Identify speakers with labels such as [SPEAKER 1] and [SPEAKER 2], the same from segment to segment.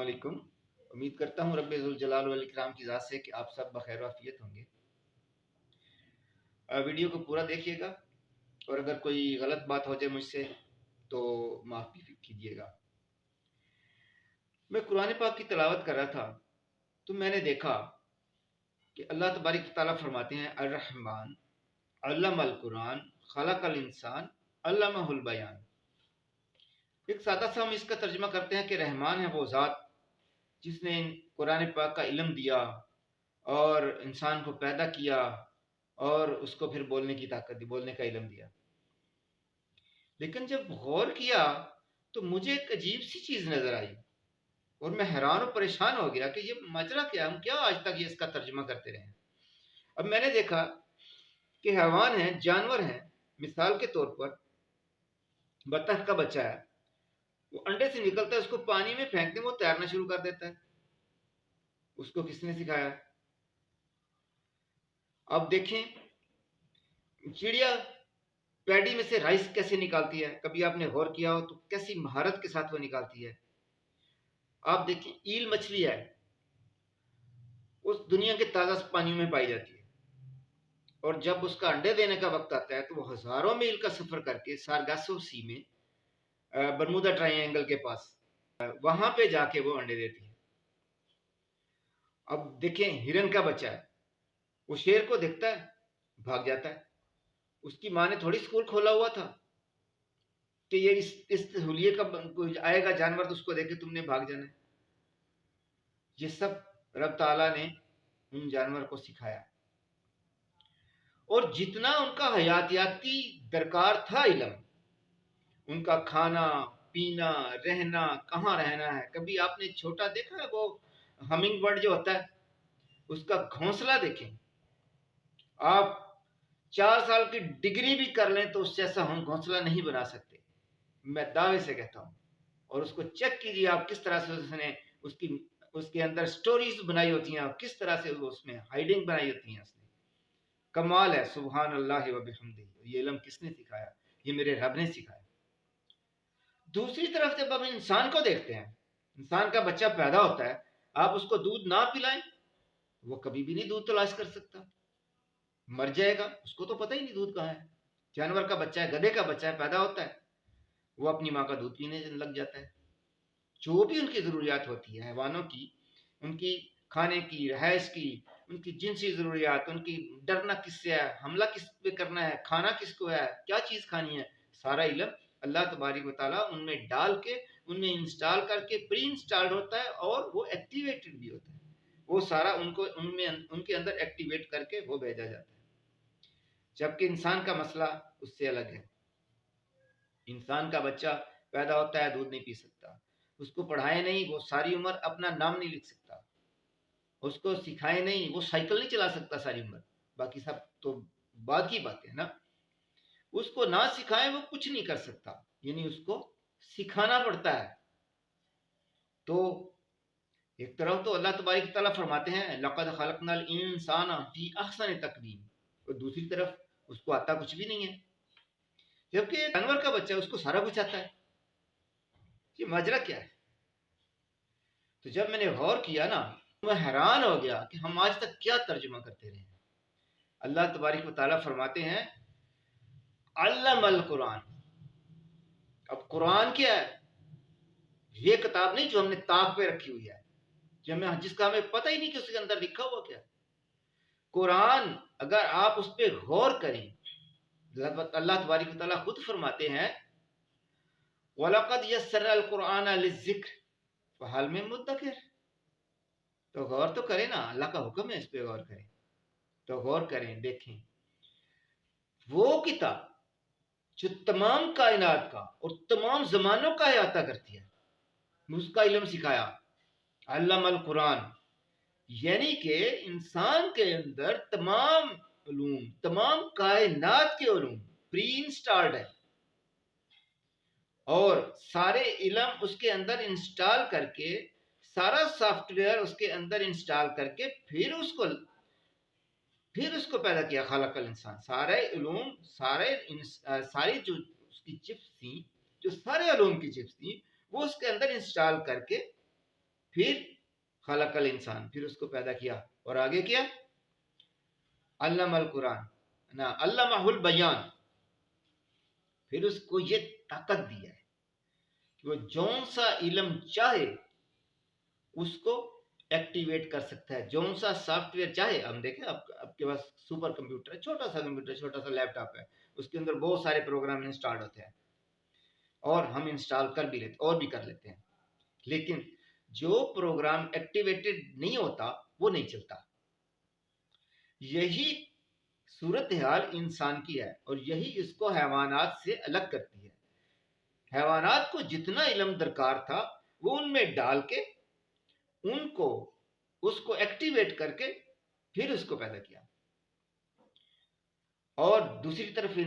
[SPEAKER 1] علیکم۔ امید کرتا ہوں رب ذوالجلال والاکرام کی ذات سے کہ آپ سب بخیر و عافیت ہوں گے۔ ویڈیو کو پورا دیکھیے گا اور اگر کوئی غلط بات ہو جائے مجھ سے تو معافی کیجیے گا۔ میں قرآن پاک کی تلاوت کر رہا تھا تو میں نے دیکھا کہ اللہ تبارک تعالیٰ فرماتے ہیں الرحمن علم القرآن خلق الانسان علمہ البیان۔ ایک سادہ سا ہم اس کا ترجمہ کرتے ہیں کہ رحمان ہے وہ ذات جس نے قرآن پاک کا علم دیا اور انسان کو پیدا کیا اور اس کو پھر بولنے کی طاقت دی، بولنے کا علم دیا۔ لیکن جب غور کیا تو مجھے ایک عجیب سی چیز نظر آئی اور میں حیران و پریشان ہو گیا کہ یہ ماجرا کیا، ہم کیا آج تک یہ اس کا ترجمہ کرتے رہے ہیں۔ اب میں نے دیکھا کہ حیوان ہیں، جانور ہیں، مثال کے طور پر بطخ کا بچہ ہے، وہ انڈے سے نکلتا ہے، اس کو پانی میں پھینکتے ہیں، وہ تیرنا شروع کر دیتا ہے۔ اس کو کس نے سکھایا؟ اب دیکھیں چڑیا پیڈی میں سے رائس کیسے نکالتی ہے، کبھی آپ نے غور کیا ہو تو کیسی مہارت کے ساتھ وہ نکالتی ہے۔ آپ دیکھیں ایل مچھلی ہے، اس دنیا کے تازہ پانیوں میں پائی جاتی ہے اور جب اس کا انڈے دینے کا وقت آتا ہے تو وہ ہزاروں میل کا سفر کر کے سارگاسو سی میں برمودا ٹرائی اینگل کے پاس وہاں پہ جا کے وہ انڈے دیتی ہے۔ اب دیکھیں ہرن کا بچہ ہے، وہ شیر کو دیکھتا ہے بھاگ جاتا ہے۔ اس کی ماں نے تھوڑی سکول کھولا ہوا تھا کہ یہ اس حلیے کا آئے گا جانور تو اس کو دیکھ کے تم نے بھاگ جانا ہے۔ یہ سب رب تعالیٰ نے ان جانور کو سکھایا اور جتنا ان کا حیاتیاتی درکار تھا علم، ان کا کھانا پینا رہنا، کہاں رہنا ہے۔ کبھی آپ نے چھوٹا دیکھا ہے وہ ہمنگ برڈ جو ہوتا ہے، اس کا گھونسلہ دیکھیں، آپ 4 سال کی ڈگری بھی کر لیں تو اس جیسا ہم گھونسلہ نہیں بنا سکتے، میں دعوے سے کہتا ہوں۔ اور اس کو چیک کیجیے آپ کس طرح سے اس نے اس کے اندر سٹوریز بنائی ہوتی ہیں، کس طرح سے اس میں ہائیڈنگ بنائی ہوتی ہیں۔ اس نے کمال ہے، سبحان اللہ و بحمدہ۔ یہ علم کس نے سکھایا؟ یہ میرے رب نے سکھایا۔ دوسری طرف جب ہم انسان کو دیکھتے ہیں، انسان کا بچہ پیدا ہوتا ہے، آپ اس کو دودھ نہ پلائیں وہ کبھی بھی نہیں دودھ تلاش کر سکتا، مر جائے گا، اس کو تو پتہ ہی نہیں دودھ کہاں ہے۔ جانور کا بچہ ہے، گدھے کا بچہ ہے، پیدا ہوتا ہے، وہ اپنی ماں کا دودھ پینے لگ جاتا ہے۔ جو بھی ان کی ضروریات ہوتی ہے حیوانوں کی، ان کی کھانے کی، رہائش کی، ان کی جنسی ضروریات، ان کی ڈرنا کس سے ہے، حملہ کس پہ کرنا ہے، کھانا کس کو ہے، کیا چیز کھانی ہے، سارا علم اللہ تبارک و تعالیٰ ان میں ڈال کے، ان میں انسٹال کر کے، پری انسٹالڈ ہوتا ہے اور وہ ایکٹیویٹڈ بھی ہوتا ہے۔ وہ سارا ان کے اندر ایکٹیویٹ کر کے وہ بھیجا جاتا ہے۔ جبکہ انسان کا مسئلہ اس سے الگ ہے۔ انسان کا بچہ پیدا ہوتا ہے، دودھ نہیں پی سکتا، اس کو پڑھائے نہیں، وہ ساری عمر اپنا نام نہیں لکھ سکتا، اس کو سکھائے نہیں، وہ سائیکل نہیں چلا سکتا ساری عمر، باقی سب تو بعد کی بات ہے نا۔ اس کو نہ سکھائے وہ کچھ نہیں کر سکتا، یعنی اس کو سکھانا پڑتا ہے۔ تو ایک طرف تو اللہ تبارک تعالیٰ فرماتے ہیں لقد خلقنا الانسان فی احسن تقویم، اور دوسری طرف اس کو آتا کچھ بھی نہیں ہے، جبکہ جانور کا بچہ اس کو سارا کچھ آتا ہے۔ یہ ماجرا کیا ہے؟ تو جب میں نے غور کیا نا، میں حیران ہو گیا کہ ہم آج تک کیا ترجمہ کرتے رہے ہیں۔ اللہ تبارک و تعالیٰ فرماتے ہیں علم القرآن۔ اب قرآن کیا ہے؟ یہ کتاب نہیں جو ہم نے طاق پہ رکھی ہوئی ہے، جس کا ہمیں پتہ ہی نہیں کہ اس کے اندر لکھا ہوا کیا ہے۔ قرآن اگر آپ اس پہ غور کریں، اللہ تبارک و تعالیٰ خود فرماتے ہیں وَلَقَدْ يَسَّرْنَا الْقُرْآنَ لِلذِّكْرِ فَهَلْ مِن مُدَّكِرٍ۔ تو غور تو کریں نا، اللہ کا حکم ہے اس پہ غور کریں، تو غور کریں، دیکھیں وہ کتاب جو تمام کائنات کا اور تمام زمانوں کا احاطہ کرتی ہے، اس کا علم سکھایا۔ علم القرآن یعنی کہ انسان کے اندر تمام علوم، تمام کائنات کے علوم پری انسٹالڈ ہے، اور سارے علم اس کے اندر انسٹال کر کے، سارا سافٹ ویئر اس کے اندر انسٹال کر کے پھر اس کو پیدا کیا۔ خلق الانسان، سارے علوم، ساری جو اس کی چپس تھیں، جو سارے علوم کی چپس تھیں، وہ اس کے اندر انسٹال کر کے پھر خلق الانسان، پھر اس کو پیدا کیا، اور آگے کیا علم القرآن نا علمہ البیان، پھر اس کو یہ طاقت دیا ہے کہ وہ جون سا علم چاہے اس کو ایکٹیویٹ کر سکتا ہے، جون سا سافٹ ویئر چاہے. ہم دیکھیں آپ کے پاس سپر کمپیوٹر ہے، چھوٹا سا کمپیوٹر، چھوٹا سا لیپ ٹاپ ہے، اس کے اندر بہت سارے پروگرام انسٹال ہوتے ہیں اور ہم انسٹال کر بھی لیتے اور بھی کر لیتے ہیں، لیکن جو پروگرام ایکٹیویٹڈ نہیں ہوتا وہ نہیں چلتا. یہی صورتحال انسان کی ہے، اور یہی اس کو حیوانات سے الگ کرتی ہے. حیوانات کو جتنا علم درکار تھا وہ ان میں ڈال کے ان کو اس کو ایکٹیویٹ کر کے پھر اس کو پیدا کیا. اور دوسری طرف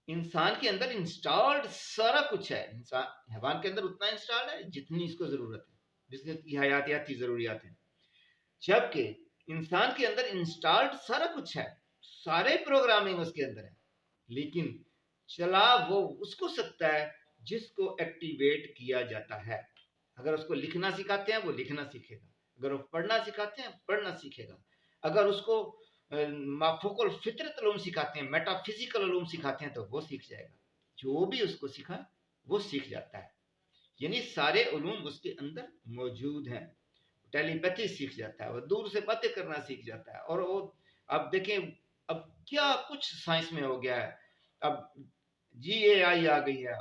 [SPEAKER 1] انسان کے اندر انسٹالڈ سارا کچھ ہے. انسان حیوان کے اندر اتنا انسٹالڈ ہے جتنی اس کو ضرورت ہے، جس کی حیاتیاتی ضروریات ہیں، جبکہ انسان کے اندر انسٹالڈ سارا کچھ ہے، سارے پروگرامنگ اس کے اندر ہے، لیکن چلا وہ اس کو سکتا ہے جس کو ایکٹیویٹ کیا جاتا ہے. اگر اس کو لکھنا سکھاتے ہیں وہ لکھنا سیکھے گا، اگر وہ پڑھنا سکھاتے ہیں پڑھنا سیکھے گا، اگر اس کو مافوق الفطرت علوم سکھاتے ہیں، میٹا فزیکل علوم سکھاتے ہیں تو وہ سیکھ جائے گا. جو بھی اس کو سکھا وہ سیکھ جاتا ہے، یعنی سارے علوم اس کے اندر موجود ہیں. ٹیلی پیتھی سیکھ جاتا ہے، وہ دور سے باتیں کرنا سیکھ جاتا ہے. اور وہ اب دیکھیں اب کیا کچھ سائنس میں ہو گیا ہے، اب جی اے آئی آ گئی ہے،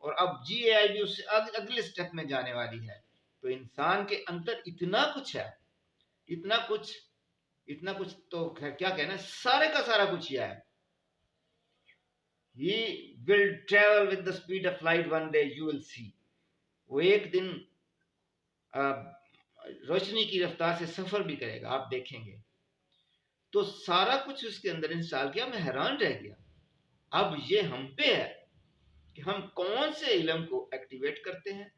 [SPEAKER 1] اور اب جی اے آئی بھی اس سے اگلے سٹیپ میں جانے والی ہے. تو انسان کے اندر اتنا کچھ ہے، اتنا کچھ تو خیر کیا کہنا، سارے کا سارا کچھ یہ ہے. He will travel with the speed of light one day you will see. وہ ایک دن روشنی کی رفتار سے سفر بھی کرے گا، آپ دیکھیں گے. تو سارا کچھ اس کے اندر انسٹال کیا. میں حیران رہ گیا. اب یہ ہم پہ ہے کہ ہم کون سے علم کو ایکٹیویٹ کرتے ہیں،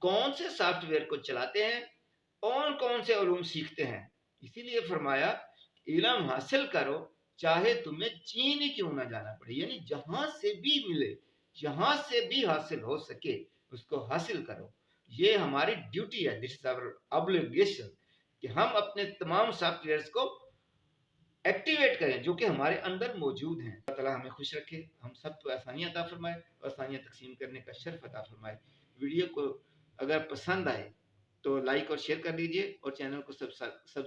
[SPEAKER 1] کون سے سافٹ ویئر کو چلاتے ہیں، اور کون سے علوم سیکھتے ہیں. اسی لیے فرمایا علم حاصل کرو چاہے تمہیں چین ہی کیوں نہ جانا پڑے، یعنی جہاں سے بھی ملے، جہاں سے بھی حاصل ہو سکے اس کو حاصل کرو. یہ ہماری ڈیوٹی ہے، دس از آور obligation کہ ہم اپنے تمام سافٹ ویئرز کو ایکٹیویٹ کریں جو کہ ہمارے اندر موجود ہیں. اللہ تعالیٰ ہمیں خوش رکھے، ہم سب کو آسانیاں عطا فرمائے اور آسانیاں تقسیم کرنے کا شرف عطا فرمائے. ویڈیو کو اگر پسند آئے تو لائک اور شیئر کر دیجئے، اور چینل کو سبسکرائب